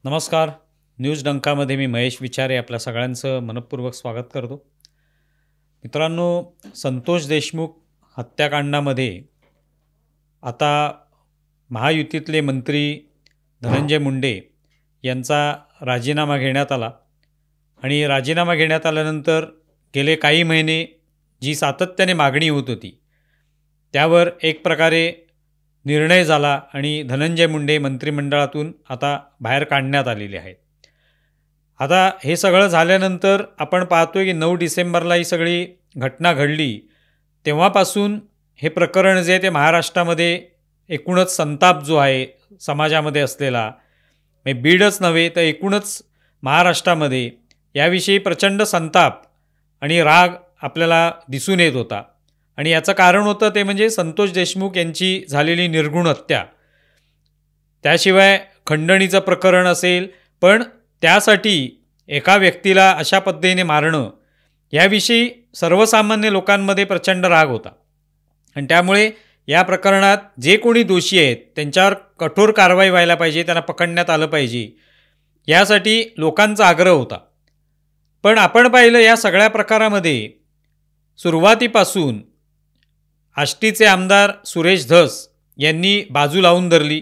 नमस्कार. न्यूज डंकामध्ये मी महेश विचारे आपल्या सगळ्यांचं मनपूर्वक स्वागत करतो. मित्रांनो, संतोष देशमुख हत्याकांडामध्ये आता महायुतीतले मंत्री धनंजय मुंडे यांचा राजीनामा घेण्यात आला आणि राजीनामा घेण्यात आल्यानंतर गेले काही महिने जी सातत्याने मागणी होत होती त्यावर एक प्रकारे निर्णय झाला आणि धनंजय मुंडे मंत्रिमंडळातून आता बाहेर काढण्यात आलेले आहेत. आता हे सगळं झाल्यानंतर आपण पाहतोय की 9 डिसेंबरला ही सगळी घटना घडली. तेव्हापासून हे प्रकरण जे ते महाराष्ट्रामध्ये एकूणच संताप जो आहे समाजामध्ये असलेला, बीडच नव्हे तर एकूणच महाराष्ट्रामध्ये याविषयी प्रचंड संताप आणि राग आपल्याला दिसून येत होता. आणि याचं कारण होतं ते म्हणजे संतोष देशमुख यांची झालेली निर्घृण हत्या. त्याशिवाय खंडणीचं प्रकरण असेल, पण त्यासाठी एका व्यक्तीला अशा पद्धतीने मारणं याविषयी सर्वसामान्य लोकांमध्ये प्रचंड राग होता. आणि त्यामुळे या प्रकरणात जे कोणी दोषी आहेत त्यांच्यावर कठोर कारवाई व्हायला पाहिजे, त्यांना पकडण्यात आलं पाहिजे, यासाठी लोकांचा आग्रह होता. पण आपण पाहिलं या सगळ्या प्रकारामध्ये सुरुवातीपासून आष्टीचे आमदार सुरेश धस यांनी बाजू लावून धरली.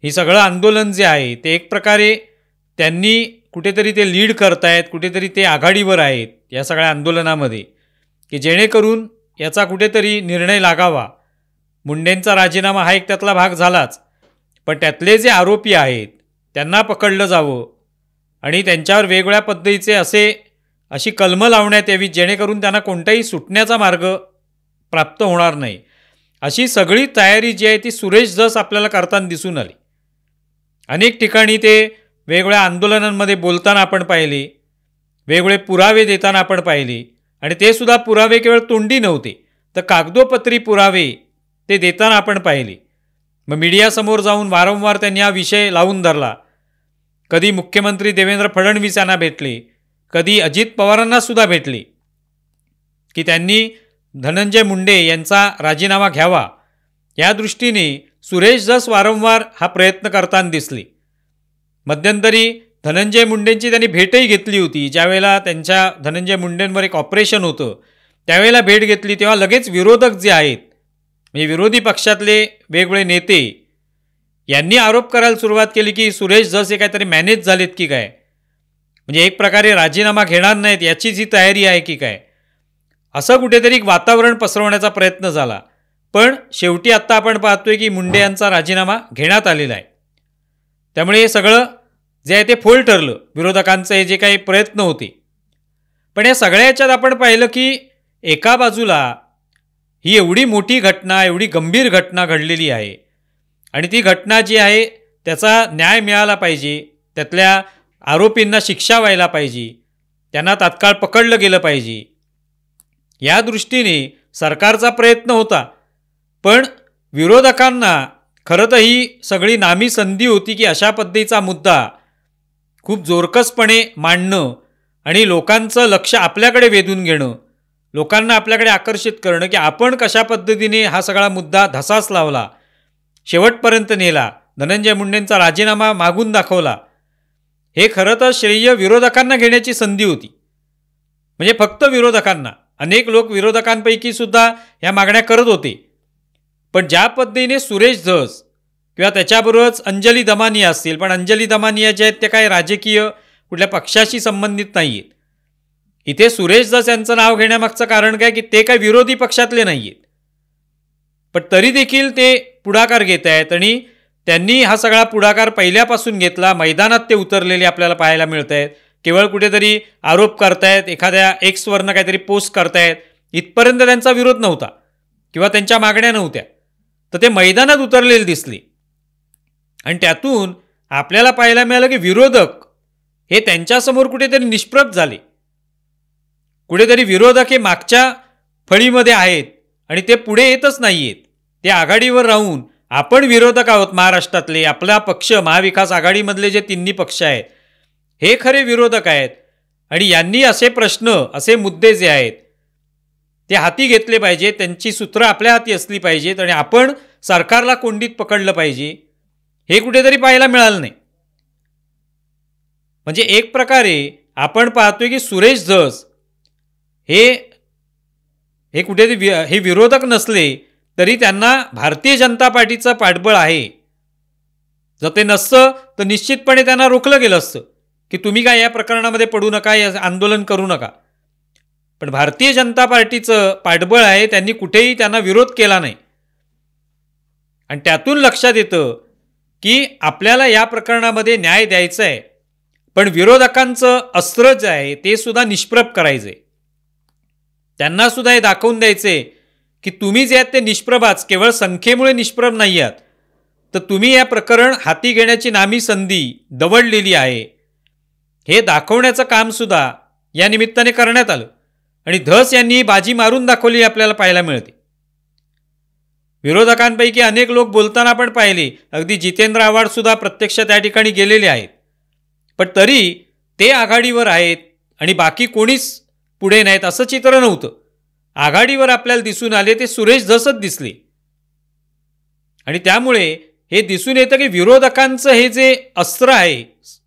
हे सगळं आंदोलन जे आहे ते एक प्रकारे त्यांनी कुठेतरी ते लीड करतायत, कुठेतरी ते आघाडीवर आहेत या सगळ्या आंदोलनामध्ये, की जेणेकरून याचा कुठेतरी निर्णय लागावा. मुंडेंचा राजीनामा हा एक त्यातला भाग झालाच, पण त्यातले जे आरोपी आहेत त्यांना पकडलं जावं आणि त्यांच्यावर वेगवेगळ्या पद्धतीचे अशी कलमं लावण्यात यावी जेणेकरून त्यांना कोणताही सुटण्याचा मार्ग प्राप्त होणार नाही. अशी सगळी तयारी जी आहे ती सुरेश धस आपल्याला करताना दिसून आली. अनेक ठिकाणी ते वेगवेगळ्या आंदोलनांमध्ये बोलताना आपण पाहिले, वेगवेगळे पुरावे देताना आपण पाहिले. आणि ते सुद्धा पुरावे केवळ तोंडी नव्हते तर कागदोपत्री पुरावे ते देताना आपण पाहिले. मग मीडियासमोर जाऊन वारंवार त्यांनी हा विषय लावून धरला. कधी मुख्यमंत्री देवेंद्र फडणवीस यांना भेटले, कधी अजित पवारांना सुद्धा भेटले, की त्यांनी धनंजय मुंडे यांचा राजीनामा घ्यावा. या दृष्टीने सुरेश धस वारंवार हा प्रयत्न करताना दिसले. मध्यंतरी धनंजय मुंडेंची त्यांनी भेटही घेतली होती. ज्यावेळेला त्यांच्या धनंजय मुंडेंवर एक ऑपरेशन होतं त्यावेळेला भेट घेतली, तेव्हा लगेच विरोधक जे आहेत म्हणजे विरोधी पक्षातले वेगवेगळे नेते यांनी आरोप करायला सुरुवात केली की सुरेश धस हे काहीतरी मॅनेज झालेत की काय, म्हणजे एक प्रकारे राजीनामा घेणार नाहीत याचीच ही तयारी आहे की काय, असं कुठेतरी वातावरण पसरवण्याचा प्रयत्न झाला. पण शेवटी आत्ता आपण पाहतोय की मुंडे यांचा राजीनामा घेण्यात आलेला आहे. त्यामुळे हे सगळं जे आहे ते फोल ठरलं, विरोधकांचे हे जे काही प्रयत्न होते. पण या सगळ्या याच्यात आपण पाहिलं की एका बाजूला ही एवढी मोठी घटना, एवढी गंभीर घटना घडलेली आहे आणि ती घटना जी आहे त्याचा न्याय मिळाला पाहिजे, त्यातल्या आरोपींना शिक्षा व्हायला पाहिजे, त्यांना तात्काळ पकडलं गेलं पाहिजे, या दृष्टीने सरकारचा प्रयत्न होता. पण विरोधकांना खरं तर ही सगळी नामी संधी होती की अशा पद्धतीचा मुद्दा खूप जोरकसपणे मांडणं आणि लोकांचं लक्ष आपल्याकडे वेधून घेणं, लोकांना आपल्याकडे आकर्षित करणं की आपण कशा पद्धतीने हा सगळा मुद्दा धसास लावला, शेवटपर्यंत नेला, धनंजय मुंडेंचा राजीनामा मागून दाखवला. हे खरं तर श्रेय विरोधकांना घेण्याची संधी होती. म्हणजे फक्त विरोधकांना, अनेक लोक विरोधकांपैकी सुद्धा ह्या मागण्या करत होते. पण ज्या पद्धतीने सुरेश धस किंवा त्याच्याबरोबरच अंजली दमानिया असतील, पण अंजली दमानिया जे आहेत ते काय राजकीय कुठल्या पक्षाशी संबंधित नाही आहेत. इथे सुरेश धस यांचं नाव घेण्यामागचं कारण काय की ते काय विरोधी पक्षातले नाही आहेत, पण तरी देखील ते पुढाकार घेत आहेत आणि त्यांनी हा सगळा पुढाकार पहिल्यापासून घेतला. मैदानात ते उतरलेले आपल्याला पाहायला मिळत आहेत. केवळ कुठेतरी आरोप करतायत, एखाद्या एक्सवरनं काहीतरी पोस्ट करतायत, इथपर्यंत त्यांचा विरोध नव्हता किंवा त्यांच्या मागण्या नव्हत्या, तर ते मैदानात उतरलेले दिसले. आणि त्यातून आपल्याला पाहायला मिळालं की विरोधक हे त्यांच्यासमोर कुठेतरी निष्प्रभ झाले. कुठेतरी विरोधक हे मागच्या फळीमध्ये आहेत आणि ते पुढे येतच नाही आहेत. ते आघाडीवर राहून आपण विरोधक आहोत महाराष्ट्रातले, आपला पक्ष महाविकास आघाडीमधले जे तिन्ही पक्ष आहेत हे खरे विरोधक आहेत आणि यांनी असे प्रश्न, असे मुद्दे जे आहेत ते हाती घेतले पाहिजे, त्यांची सूत्र आपल्या हाती असली पाहिजेत आणि आपण सरकारला कोंडीत पकडलं पाहिजे. हे कुठेतरी पाहायला मिळालं नाही. म्हणजे एक प्रकारे आपण पाहतोय की सुरेश धस हे कुठेतरी हे विरोधक नसले तरी त्यांना भारतीय जनता पार्टीचं पाठबळ आहे. जर ते नसतं तर निश्चितपणे त्यांना रोखलं गेलं असतं की तुम्ही काय या प्रकरणामध्ये पडू नका, या आंदोलन करू नका. पण भारतीय जनता पार्टीचं पाठबळ आहे, त्यांनी कुठेही त्यांना विरोध केला नाही. आणि त्यातून लक्षात येतं की आपल्याला या प्रकरणामध्ये न्याय द्यायचा आहे, पण विरोधकांचं अस्त्र जे आहे ते सुद्धा निष्प्रभ करायचे. त्यांना सुद्धा हे दाखवून द्यायचे की तुम्ही जे आहेत ते निष्प्रभाच, केवळ संख्येमुळे निष्प्रभ नाही आहात, तर तुम्ही या प्रकरण हाती घेण्याची नामी संधी दवडलेली आहे, हे दाखवण्याचं कामसुद्धा या निमित्ताने करण्यात आलं. आणि धस यांनी बाजी मारून दाखवली आपल्याला पाहायला मिळते. विरोधकांपैकी अनेक लोक बोलताना आपण पाहिले, अगदी जितेंद्र आव्हाडसुद्धा प्रत्यक्ष त्या ठिकाणी गेलेले आहेत, पण तरी ते आघाडीवर आहेत आणि बाकी कोणीच पुढे नाहीत असं चित्र नव्हतं. आघाडीवर आपल्याला दिसून आले ते सुरेश धसच दिसले. आणि त्यामुळे हे दिसून येतं की विरोधकांचं हे जे अस्त्र आहे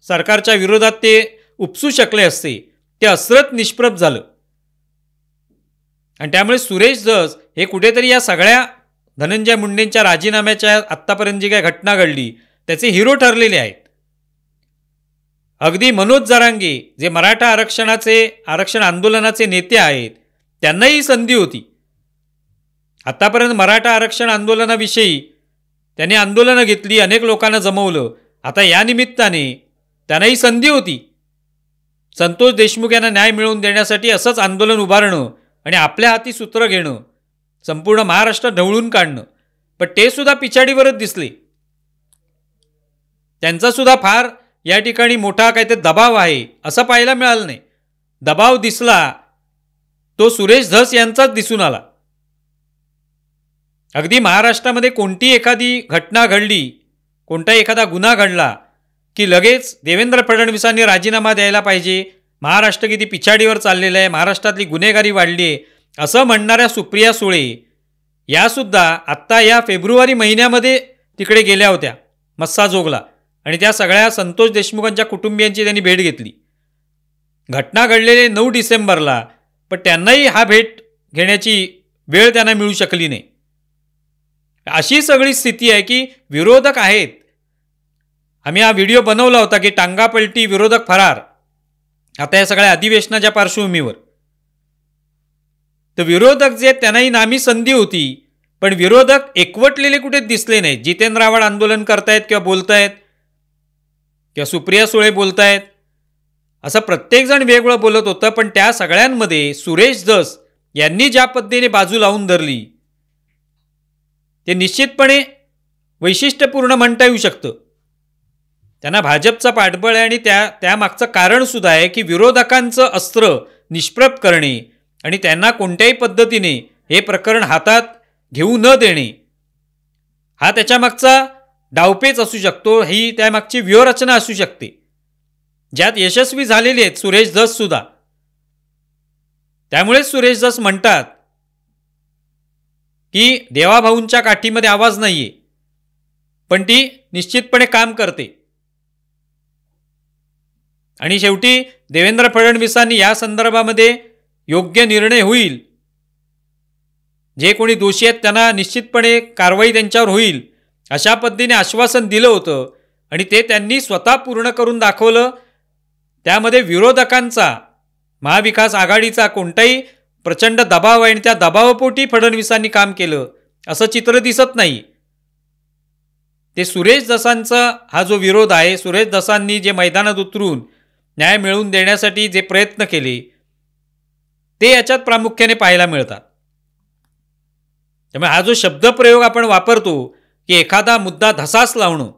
सरकारच्या विरोधात ते उपसू शकले असते, ते अस्त्रच निष्प्रभ झालं. आणि त्यामुळे सुरेश धस हे कुठेतरी या सगळ्या धनंजय मुंडेंच्या राजीनाम्याच्या आत्तापर्यंत जी काय घटना घडली त्याचे हिरो ठरलेले आहेत. अगदी मनोज जरांगे जे मराठा आरक्षण आंदोलनाचे नेते आहेत, त्यांनाही संधी होती. आतापर्यंत मराठा आरक्षण आंदोलनाविषयी त्यांनी आंदोलनं घेतली, अनेक लोकांना जमवलं. आता या निमित्ताने त्यांनाही संधी होती संतोष देशमुख यांना न्याय मिळवून देण्यासाठी असंच आंदोलन उभारणं आणि आपल्या हाती सूत्र घेणं, संपूर्ण महाराष्ट्र ढवळून काढणं. पण ते सुद्धा पिछाडीवरच दिसले. त्यांचा सुद्धा फार या ठिकाणी मोठा काहीतरी दबाव आहे असं पाहायला मिळालं नाही. दबाव दिसला तो सुरेश धस यांचाच दिसून आला. अगदी महाराष्ट्रामध्ये कोणती एखादी घटना घडली, कोणता एखादा गुन्हा घडला की लगेच देवेंद्र फडणवीसांनी राजीनामा द्यायला पाहिजे, महाराष्ट्र किती पिछाडीवर चाललेलं आहे, महाराष्ट्रातली गुन्हेगारी वाढली आहे असं म्हणणाऱ्या सुप्रिया सुळे यासुद्धा आत्ता या फेब्रुवारी महिन्यामध्ये तिकडे गेल्या होत्या मस्साजोगला, आणि त्या सगळ्या संतोष देशमुखांच्या कुटुंबियांची त्यांनी भेट घेतली. घटना घडलेले 9 डिसेंबरला, पण त्यांनाही हा भेट घेण्याची वेळ त्यांना मिळू शकली नाही. अशी सगळी स्थिती आहे की विरोधक आहेत. आम्ही हा व्हिडिओ बनवला होता की टांगा पलटी विरोधक फरार, आता या सगळ्या अधिवेशनाच्या पार्श्वभूमीवर. तर विरोधक जे त्यांनाही नामी संधी होती, पण विरोधक एकवटलेले कुठे दिसले नाहीत. जितेंद्र आव्हाड आंदोलन करतायत किंवा बोलतायत किंवा सुप्रिया सुळे बोलतायत, असं प्रत्येकजण वेगवेगळं बोलत होतं. पण त्या सगळ्यांमध्ये सुरेश धस यांनी ज्या पद्धतीने बाजू लावून धरली ते निश्चितपणे वैशिष्ट्यपूर्ण म्हणता येऊ शकतं. त्यांना भाजपचा पाठबळ आहे आणि त्यामागचं कारणसुद्धा आहे की विरोधकांचं अस्त्र निष्प्रभ करणे आणि त्यांना कोणत्याही पद्धतीने हे प्रकरण हातात घेऊ न देणे, हा त्याच्यामागचा डावपेच असू शकतो, ही त्यामागची व्यूहरचना असू शकते, ज्यात यशस्वी झालेली आहेत सुरेश धस सुद्धा. त्यामुळेच सुरेश धस म्हणतात की देवाभाऊंच्या काठीमध्ये आवाज नाहीये, पण ती निश्चितपणे काम करते. आणि शेवटी देवेंद्र फडणवीसांनी या संदर्भामध्ये योग्य निर्णय होईल, जे कोणी दोषी आहेत त्यांना निश्चितपणे कारवाई त्यांच्यावर होईल अशा पद्धतीने आश्वासन दिलं होतं. आणि ते त्यांनी स्वतः पूर्ण करून दाखवलं. त्यामध्ये विरोधकांचा, महाविकास आघाडीचा कोणताही प्रचंड दबाव आहे आणि त्या दबावापोटी फडणवीसांनी काम केलं असं चित्र दिसत नाही. ते सुरेश धसांचा हा जो विरोध आहे, सुरेश धसांनी जे मैदानात उतरून न्याय मिळवून देण्यासाठी जे प्रयत्न केले ते याच्यात प्रामुख्याने पाहायला मिळतात. त्यामुळे हा जो शब्दप्रयोग आपण वापरतो की एखादा मुद्दा धसास लावणं,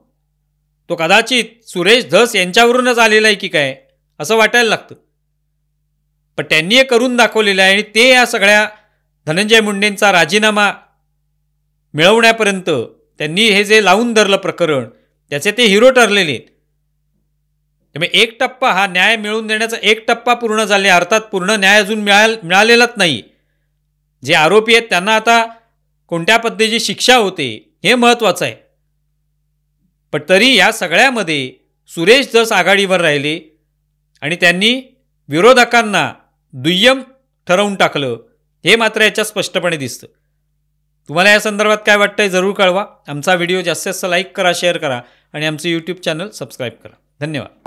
तो कदाचित सुरेश धस यांच्यावरूनच आलेला आहे की काय असं वाटायला लागतं. पण त्यांनी हे करून दाखवलेलं आहे आणि ते या सगळ्या धनंजय मुंडेंचा राजीनामा मिळवण्यापर्यंत त्यांनी हे जे लावून धरलं प्रकरण, त्याचे ते हिरो ठरलेले आहेत. त्यामुळे एक टप्पा, हा न्याय मिळवून देण्याचा एक टप्पा पूर्ण झाले, अर्थात पूर्ण न्याय अजून मिळालेलाच नाही. जे आरोपी आहेत त्यांना आता कोणत्या पद्धतीची शिक्षा होते हे महत्त्वाचं आहे. पण तरी या सगळ्यामध्ये सुरेश धस आघाडीवर राहिले आणि त्यांनी विरोधकांना दुय्यम ठरवून टाकलं, हे मात्र याच्यात स्पष्टपणे दिसतं. तुम्हाला या संदर्भात काय वाटतंय जरूर कळवा. आमचा व्हिडिओ जास्तीत जास्त लाईक करा, शेअर करा आणि आमचं यूट्यूब चॅनल सबस्क्राईब करा. धन्यवाद.